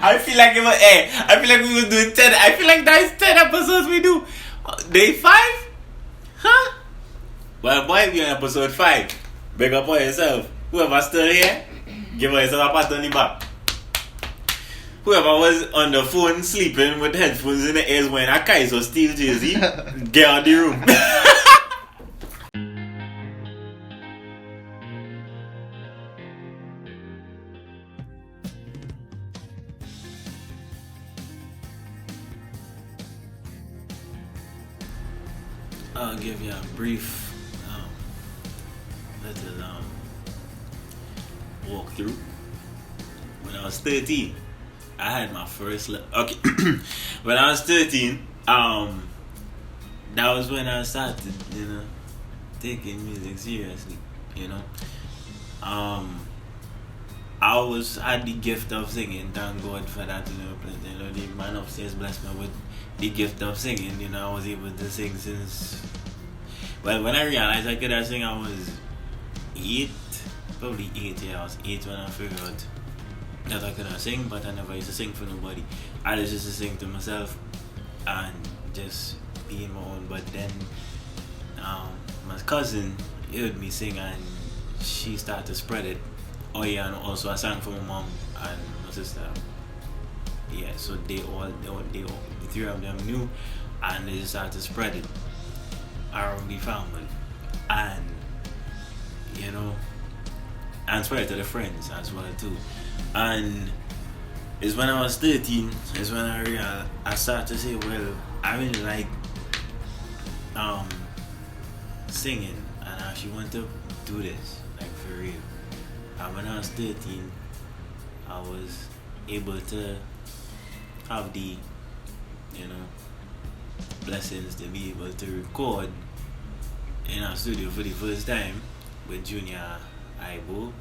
I feel like it was, I feel like we were doing 10. I feel like that's 10 episodes we do. Day 5? Huh? Well, boy, we're on episode 5. Big up on yourself. Whoever's still here, give yourself a pat on the back. Whoever was on the phone sleeping with headphones in the ears wearing a Kaiser steel jersey, get out the room. I'll give you a brief little walkthrough. When I was 13, I had my first okay. When I was 13, that was when I started, taking music seriously. I had the gift of singing. Thank God for that. The man upstairs blessed me with the gift of singing. I was able to sing since. Well, when I realized I could sing, I was 8, probably 8. Yeah, I was 8 when I figured out that I could sing, but I never used to sing for nobody. I just used to sing to myself and just be in my own. But then my cousin heard me sing and she started to spread it. Oh yeah, and also I sang for my mom and my sister. Yeah, so the 3 of them knew, and they just started to spread it around the family, and and spread it to the friends as well too. And it's when I was 13, is when I started to say, well, I really like singing, and I actually want to do this, like for real. And when I was 13, I was able to have the blessings to be able to record in our studio for the first time with Junior Ibo.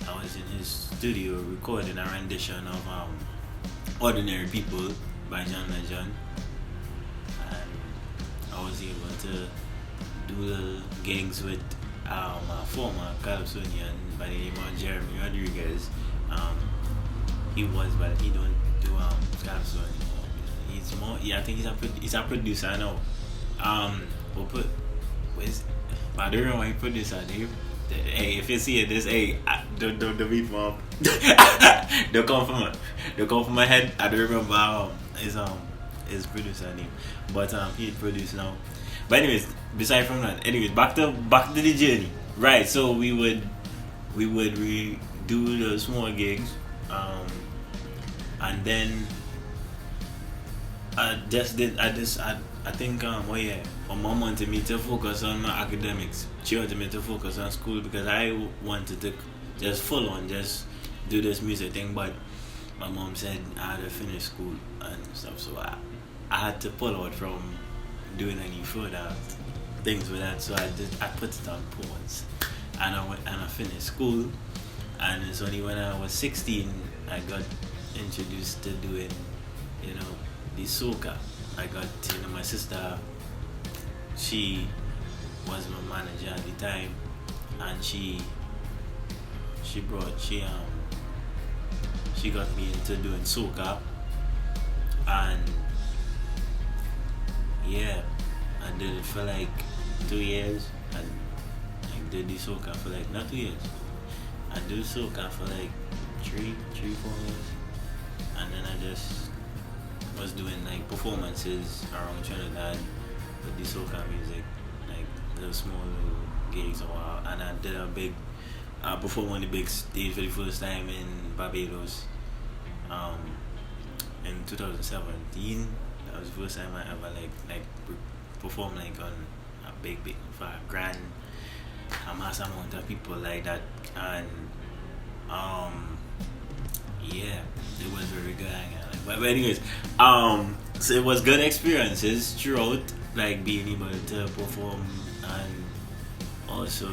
I was in his studio recording a rendition of Ordinary People by John Legend, and I was able to do the gigs with a former Calypsonian by the name of Jeremy Rodriguez. He don't do Calypso anymore. He's more, I think he's a producer now. I don't know why he producer. Hey, if you see this, don't beat me up. Don't come from my head. I don't remember his producer name, but he produced now. But anyways, beside from that, back to the journey. Right, so we would do the small gigs, and then I think my mom wanted me to focus on my academics. She wanted me to focus on school because I wanted to just full on just do this music thing, but my mom said I had to finish school and stuff, so I had to pull out from doing any further things with that. So I put it on pause, and I finished school. And it's only when I was 16 I got introduced to doing the soca. I got my sister, she was my manager at the time, and she got me into doing soca, and yeah, I did it for like 2 years. I did the soca for like not 2 years. I did soca for like 4 years, and then I just was doing like performances around Trinidad with the soca music, like little small gigs a while, and I did I performed on the big stage for the first time in Barbados in 2017. That was the first time I ever like performed like on a big for a grand mass amount of people like that, and yeah, it was very good. But anyways, so it was good experiences throughout, like being able to perform and also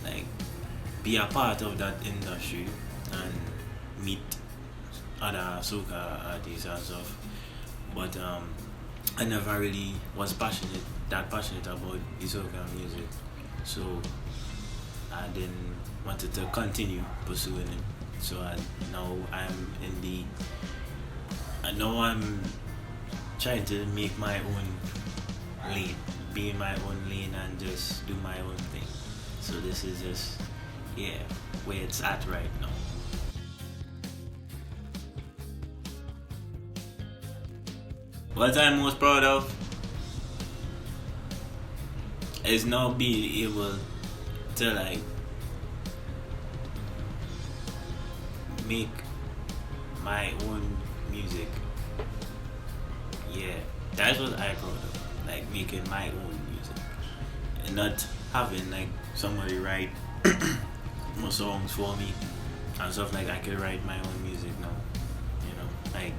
like be a part of that industry and meet other soca artists and stuff. But I never really was that passionate about the soca music. So I didn't wanted to continue pursuing it. So now I'm in the. I know I'm trying to make my own lane, be in my own lane, and just do my own thing. So this is just, yeah, where it's at right now. What I'm most proud of is now being able to like make my own music. Yeah, that's what I'm proud of. Like making my own music and not having like somebody write more songs for me and stuff. Like I could write my own music now, you know, like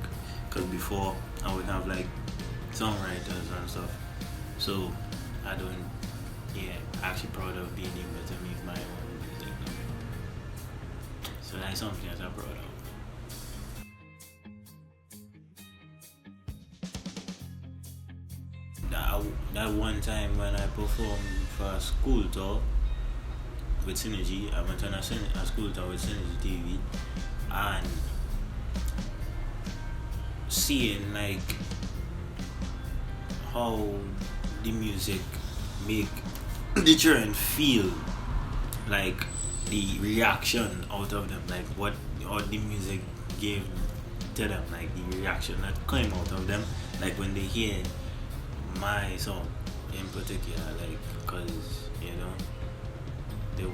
because before I would have like songwriters and stuff. So I don't. Yeah, actually proud of being able to make my own music now. So that's something that I'm proud of. That one time when I performed for a school tour with Synergy, I went on a school tour with Synergy TV, and seeing like how the music make the children feel, like the reaction out of them, like what or the music gave to them, like the reaction that came out of them, like when they hear my song in particular, like because there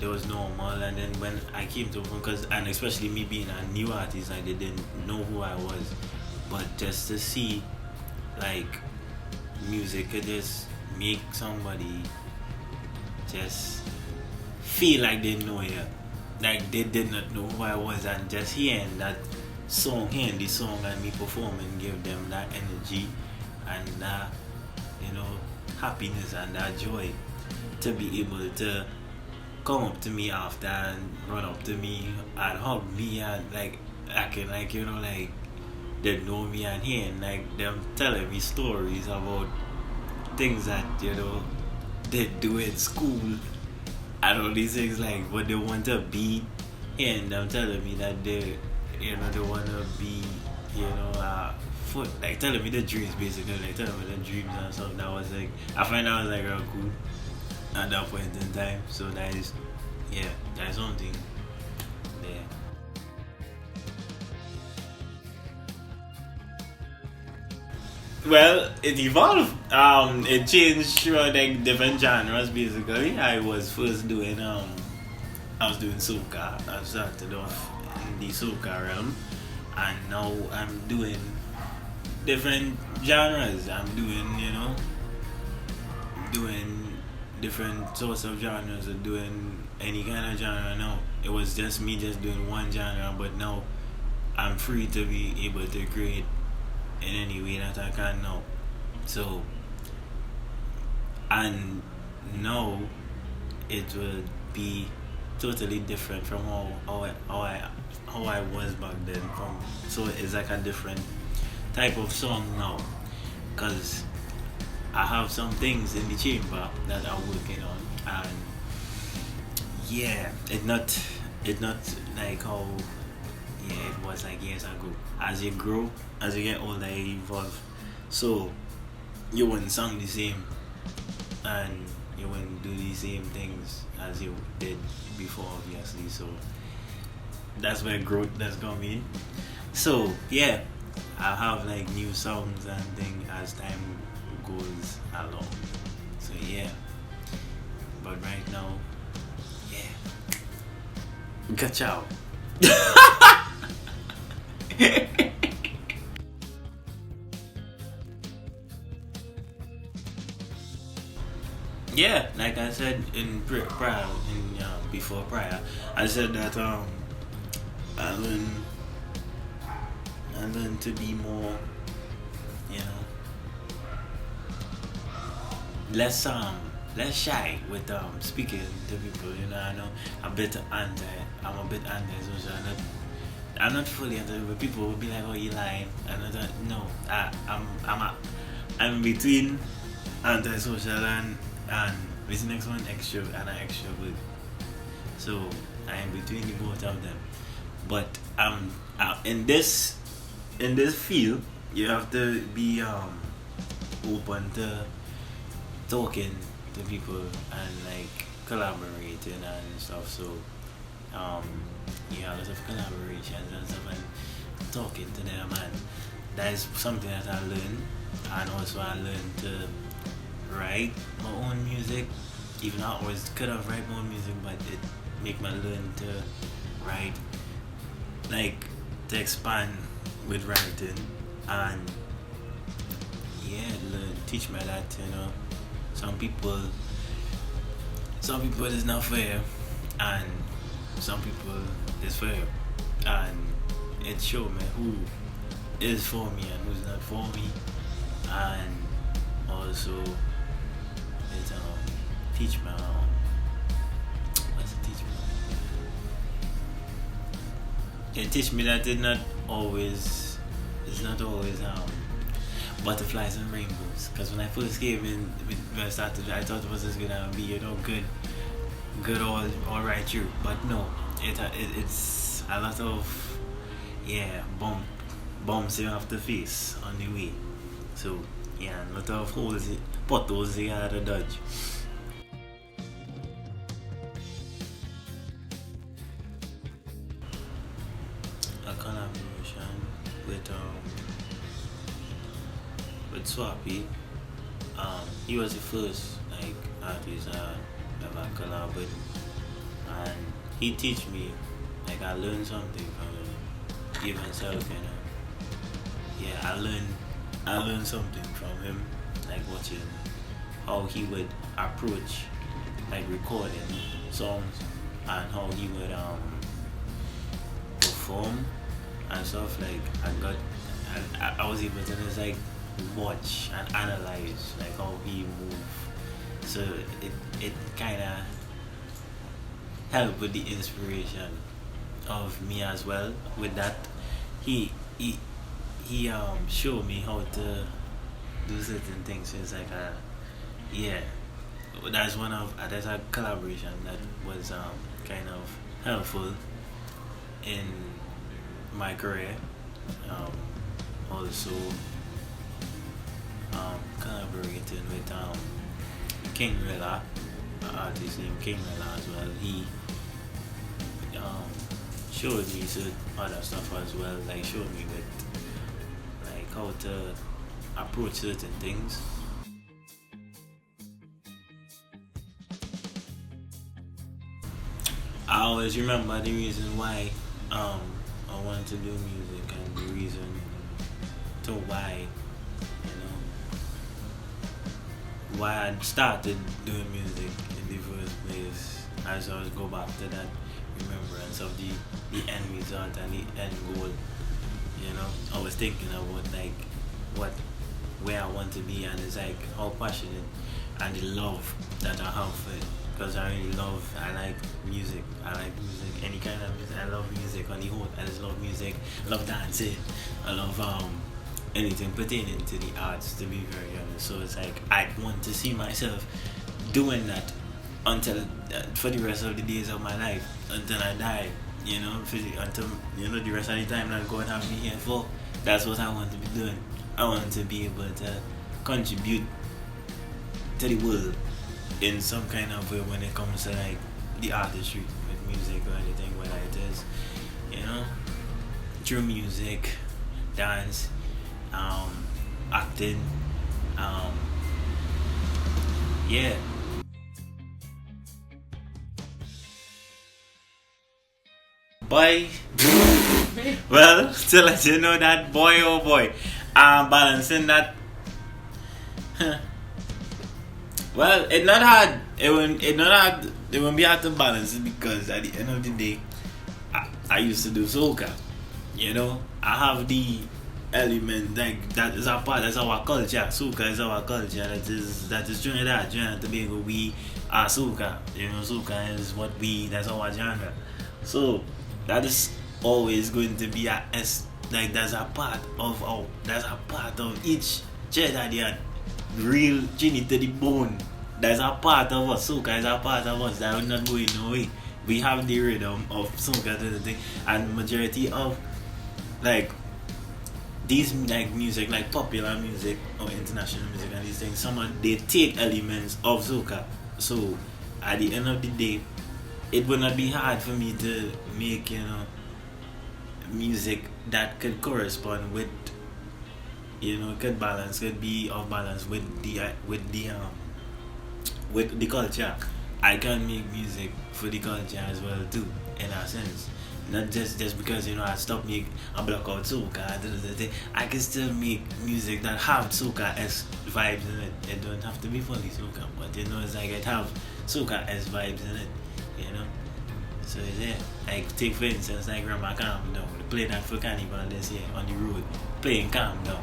was normal, and then when I came to because and especially me being a new artist, like they didn't know who I was, but just to see like music could just make somebody just feel like they know you, like they did not know who I was, and just hearing the song and me performing give them that energy and that happiness and that joy to be able to come up to me after and run up to me and hug me and like acting like like they know me, and hearing like them telling me stories about things that they do in school and all these things, like what they want to be, and them telling me that they want to be like telling me the dreams, basically like telling me the dreams and stuff. That was like I find that was like real cool at that point in time. So that is something there. Well, it evolved. It changed through like different genres. Basically, I was first doing I was doing soca. I started off in the soca realm, and now I'm doing different genres. I'm doing different sorts of genres, or doing any kind of genre now. It was just me just doing one genre, but now I'm free to be able to create in any way that I can now. So, and now it will be totally different from how I was back then. So it's like a different type of song now, because I have some things in the chamber that I'm working on, and it's not like how it was like years ago. As you grow, as you get older, you evolve. So you wouldn't sound the same, and you wouldn't do the same things as you did before, obviously. So that's where growth does come in. So I have like new songs and things as time goes along. So but right now, Gachao. Like I said in before prior, I said that I learned to be more, less shy with speaking to people. I know I'm a bit anti-social. I'm not fully anti, but people will be like, "Oh, you lying?" And I thought, no, I'm between anti-social and what's the next one? Extrovert and an extrovert. So I'm between the both of them. But in this field, you have to be open to talking to people and like collaborating and stuff. So um, yeah, lots of collaborations and stuff and talking to them, and that is something that I learned. And also I learned to write my own music. Even I always could have write my own music, but it make me learn to write, like to expand with writing, and yeah, learn teach me that some people is not fair, and some people is fair, and it show me who is for me and who's not for me, and also it teach me what's it teach me? It teach me that it's not always butterflies and rainbows. Because when I first came in, when I started, I thought it was just gonna be good all right through. But no, it's a lot of bumps you have to face on the way. So yeah, a lot of potholes you gotta dodge. A collaboration with Swappy. He was the first like artist I ever collab with, and he teach me, like I learned something from him, even himself, Yeah, I learned something from him, like watching how he would approach like recording songs and how he would perform and stuff. Like I was able to just like watch and analyze like how he move. So it kind of helped with the inspiration of me as well. With that, he showed me how to do certain things. So it's like that's a collaboration that was kind of helpful in my career. Also collaborating with King Rilla, an artist named King Rilla as well. He showed me some other stuff as well, like showed me with like how to approach certain things. I always remember the reason why I wanted to do music, and the reason to why I started doing music in the first place. I just always go back to that remembrance of the end result and the end goal. I was thinking about like where I want to be, and it's like how passionate and the love that I have for it. Because I like music. I like music, any kind of music. I love music on the whole. I just love music. I love dancing. I love anything pertaining to the arts, to be very honest. So it's like I want to see myself doing that for the rest of the days of my life, until I die. Until the rest of the time that God have me here for. That's what I want to be doing. I want to be able to contribute to the world in some kind of way when it comes to like the artistry with music or anything, whether it is through music, dance, acting, yeah. Boy, well, to let you know that boy, oh boy, I'm balancing that. Well, it's not hard. It won't be hard to balance it, because at the end of the day, I used to do soca. I have the element, like that is our part. That's our culture. Soca is our culture. That is Trinidad and Tobago. We are soca. Soca is what that's our genre. So that is always going to be that's a part of each Trinidadian. Real Ginny to the bone. That's a part of us. Soca is a part of us. That will not go in no way. we have the rhythm of soca to the thing, and majority of like these like music, like popular music or international music and these things, someone they take elements of soca. So at the end of the day, it would not be hard for me to make music that could correspond with could balance, could be off balance with the culture. I can make music for the culture as well too, in a sense. Not just because I stop make a block out soca. I can still make music that have soca s vibes in it. It don't have to be fully soca, but it's like it have soca s vibes in it. You know. So yeah, like take for instance, like Grandma Calm Down, play that for Carnival this year on the road, playing Calm Down,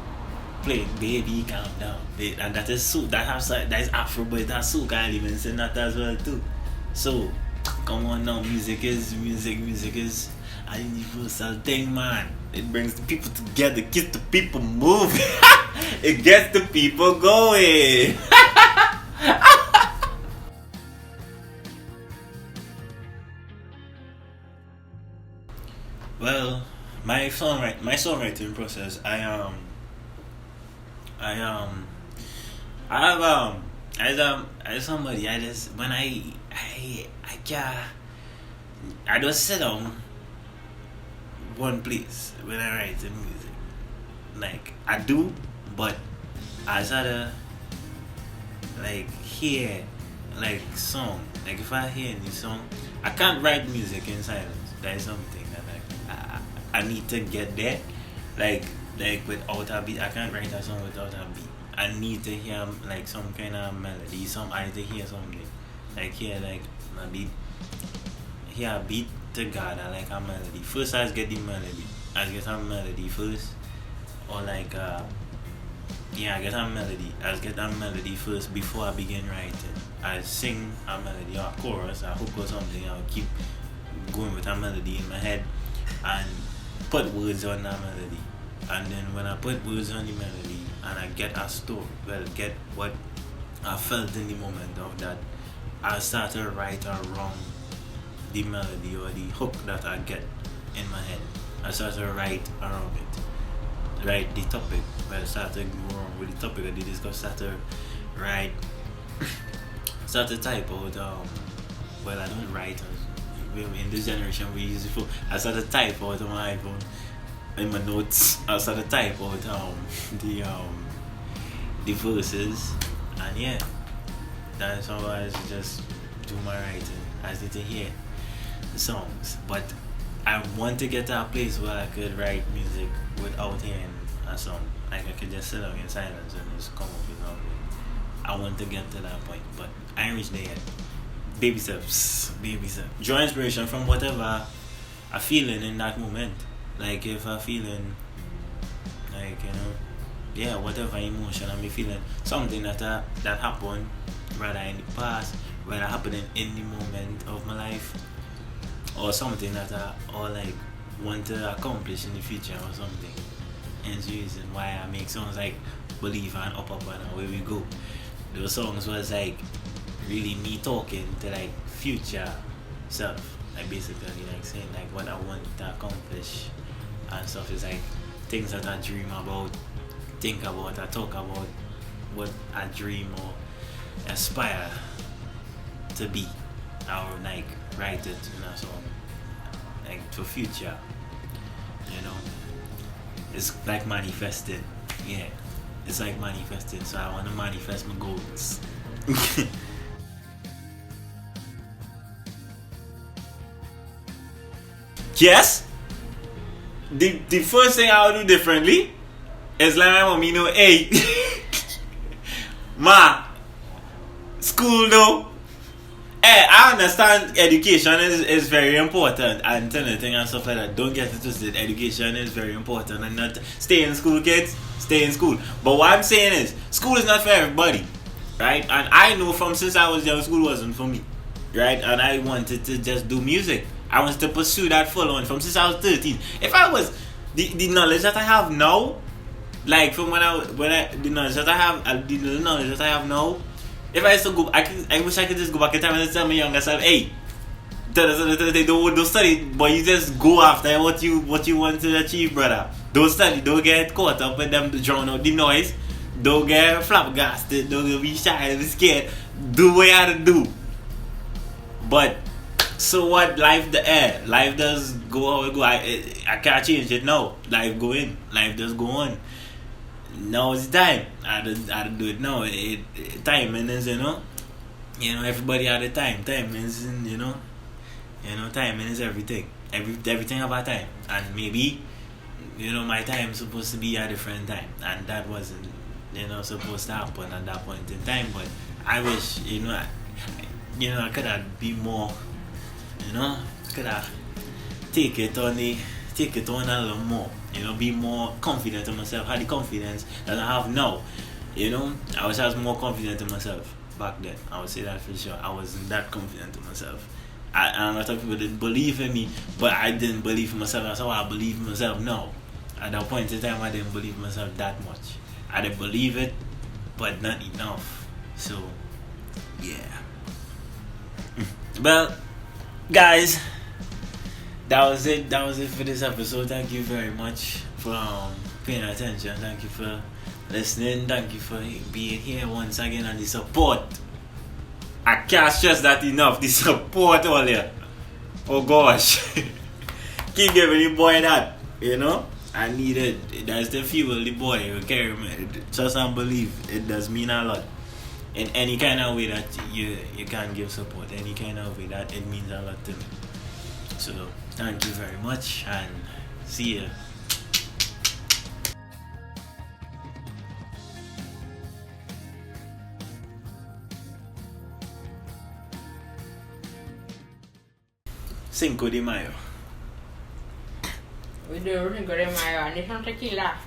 playing Baby Calm Down, and that is that is Afro, but it has soca elements in that as well too. So come on now, music is a universal thing, man. It brings the people together, gets the people moving, it gets the people going. Well, my songwriting process, I have as somebody, I just when I can't, I just sit down one place when I write the music. Like I do, but I sort of like hear like song. Like if I hear any song, I can't write music in silence. That is something that I need to get there. Like without a beat, I can't write a song without a beat. I need to hear like some kind of melody. I need to hear something. Like hear a beat together like a melody. First I get the melody. I get a melody first. Or like I get a melody. I get a melody first before I begin writing. I sing a melody or a chorus, a hook or something. I'll keep going with a melody in my head and put words on that melody. And then when I put words on the melody and I get a story, get what I felt in the moment of that, I start to write around the melody or the hook that I get in my head. I start to write around it. Write the topic. Well, I start to go on with the topic of the discuss, start to write, start to type out, I don't write. In this generation we use it for, I start to type out on my iPhone in my notes. I start to type out the verses, and yeah, that's how I just do my writing. I need to hear the songs, but I want to get to a place where I could write music without hearing a song. Like I could just sit down in silence and just come up with something. I want to get to that point, but I ain't reached there yet. Baby steps. Draw inspiration from whatever I'm feeling in that moment. Like if I'm feeling like whatever emotion I'm feeling, something that happened rather in the past, rather happening in the moment of my life, or something that I want to accomplish in the future or something. And it's the reason why I make songs like Believe and Up and Away We Go. Those songs was like really me talking to like future self, like basically like saying like what I want to accomplish and stuff. Is like things that I dream about, think about, I talk about what I dream or aspire to be. I would like write it in a song like for future, it's like manifesting. Yeah, it's like manifesting, so I want to manifest my goals. Yes. The first thing I would do differently is let my mommy know, hey, ma, school though. Hey, I understand education is very important and anything and stuff like that. Don't get it twisted. Education is very important and not stay in school, kids. Stay in school. But what I'm saying is, school is not for everybody, right? And I know from since I was young, school wasn't for me, right? And I wanted to just do music. I wanted to pursue that full on from since I was 13. If I was the knowledge that I have now, like from the knowledge that I have now, if I used to go, I wish I could just go back in time and tell my younger self, hey, Don't study, but you just go after what you want to achieve, brother. Don't study, don't get caught up with them to drown out the noise. Don't get flabbergasted, don't be shy, be scared. Do what you have to do. But so what? Life the air. Life does go how it go. I can't change it now. Life go in. Life does go on. Now it's time. I do it now. Timing is, everybody had a time. Time is, timing is everything. Everything have a time. And maybe, my time supposed to be a different time. And that wasn't, supposed to happen at that point in time. But I wish, I could have been more, I could have take it on a little more, be more confident in myself, had the confidence that I have now, I was just more confident in myself back then. I would say that for sure. I wasn't that confident in myself. And a lot of people didn't believe in me, but I didn't believe in myself. That's how I believe in myself now. At that point in time, I didn't believe in myself that much. I didn't believe it, but not enough. So, yeah. Well, guys, that was it for this episode. Thank you very much for paying attention. Thank you for listening. Thank you for being here once again, and the support. I can't stress that enough. The support all here. Oh gosh. Keep giving the boy that, I need it. That's the fuel the boy will carry me. Trust and believe. It does mean a lot. In any kind of way that you can give support, any kind of way that it means a lot to me. So thank you very much and see you. Cinco de Mayo. We do Cinco de Mayo and it's not tequila.